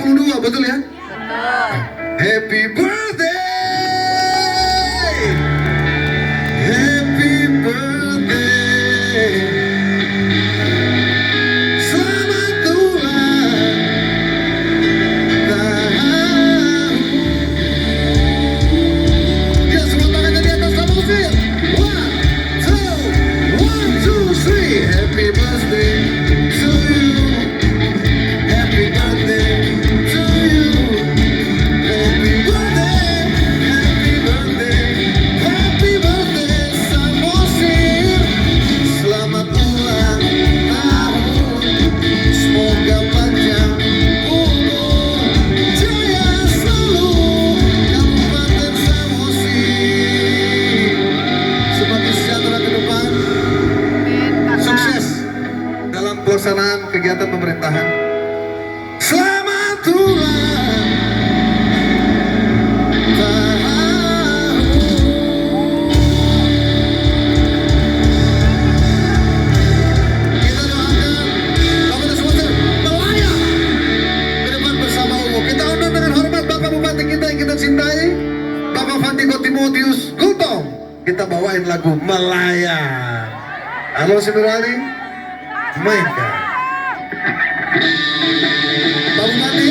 22, betul ya? Happy birthday, happy birthday, selamat ulang tahun. Ya, semua tangannya di atas sama musik. One, two, three. Happy birthday to you. Happy birthday to you. Happy birthday, happy birthday, happy birthday Samosir. Selamat ulang tahun. Semoga panjang umur, jaya selalu Kabupaten Samosir. Semakin sejahtera ke depan. Sukses dalam pelaksanaan kegiatan pemerintahan. Selamat ulang tahun. Kita doakan Bapak dan Sponsor melayang ke depan bersama umum. Kita undang dengan hormat Bapak Bupati kita yang kita cintai, Bapak Fandiko Timotius Gultom. Kita bawain lagu Melayang. Halo Simirali, mainkan. Pak Bupati,